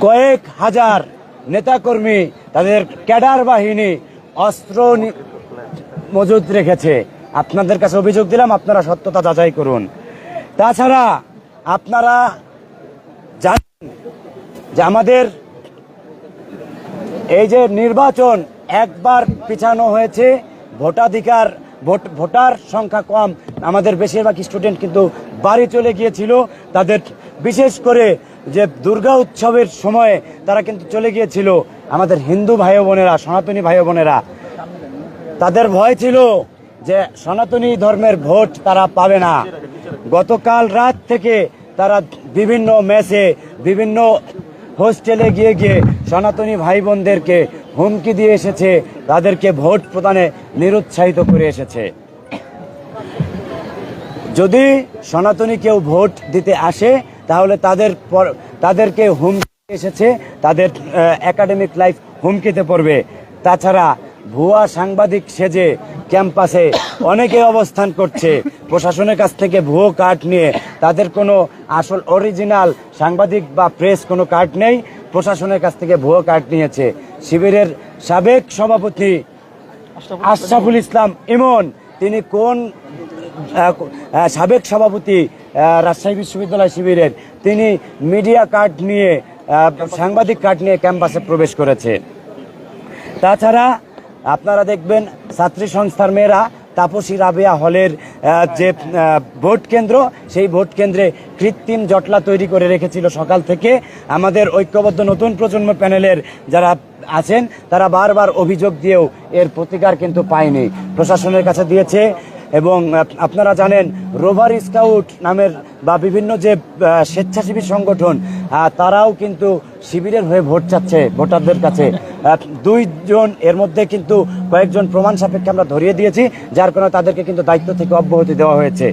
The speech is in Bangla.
কয়েক হাজার নেতাকর্মী, তাদের ক্যাডার বাহিনী অস্ত্র মজুদ রেখেছে। আপনাদের কাছে অভিযোগ দিলাম, আপনারা সত্যতা যাচাই করুন। তাছাড়া আপনারা জানেন যে আমাদের এই যে নির্বাচন একবার পিছানো হয়েছে, ভোটার সংখ্যা কম, আমাদের বেশিরভাগ স্টুডেন্ট কিন্তু বাড়ি চলে গিয়েছিল। তাদের বিশেষ করে যে দুর্গা উৎসবের সময়ে তারা কিন্তু চলে গিয়েছিল। আমাদের হিন্দু ভাই বোনেরা, সনাতনী ভাই বোনেরা, তাদের ভয় ছিল যে সনাতনী ধর্মের ভোট তারা পাবে না। গতকাল রাত থেকে তারা বিভিন্ন মেসে, বিভিন্ন হোস্টেলে গিয়ে গিয়ে সনাতনী ভাই বোনদেরকে হুমকি দিয়ে এসেছে, তাদেরকে ভোট প্রদানে নিরুৎসাহিত করে এসেছে। যদি সনাতনী কেউ ভোট দিতে আসে তাহলে তাদেরকে হুমকি এসেছে, তাদের একাডেমিক লাইফ হুমকিতে পড়বে। তাছাড়া ভুয়া সাংবাদিক সেজে ক্যাম্পাসে অনেকে অবস্থান করছে, প্রশাসনের কাছ থেকে ভুয়ো কার্ড নিয়ে। তাদের কোনো আসল অরিজিনাল সাংবাদিক বা প্রেস কোনো কার্ড নেই, প্রশাসনের কাছ থেকে ভুয়ো কার্ড নিয়েছে। শিবিরের সাবেক সভাপতি আশরাফুল ইসলাম ইমন, তিনি কোন সাবেক সভাপতি রাজশাহী বিশ্ববিদ্যালয় শিবিরের, তিনি মিডিয়া কার্ড নিয়ে, সাংবাদিক কার্ড নিয়ে ক্যাম্পাসে প্রবেশ করেছে। তাছাড়া আপনারা দেখবেন ছাত্রী সংস্থার মেয়েরা তাপসী রাবেয়া হলের যে ভোট কেন্দ্র, সেই ভোট কেন্দ্রে কৃত্রিম জটলা তৈরি করে রেখেছিল সকাল থেকে। আমাদের ঐক্যবদ্ধ নতুন প্রজন্ম প্যানেলের যারা আছেন তারা বারবার অভিযোগ দিয়েও এর প্রতিকার কিন্তু পায়নি, প্রশাসনের কাছে দিয়েছে। এবং আপনারা জানেন রোভার স্কাউট নামের বা বিভিন্ন যে স্বেচ্ছাসেবী সংগঠন, তারাও কিন্তু শিবিরের হয়ে ভোট চাচ্ছে ভোটারদের কাছে। দুইজন এর মধ্যে কিন্তু কয়েকজন প্রমাণ সাপেক্ষে আমরা ধরিয়ে দিয়েছি, যার কারণে তাদেরকে কিন্তু দায়িত্ব থেকে অব্যাহতি দেওয়া হয়েছে।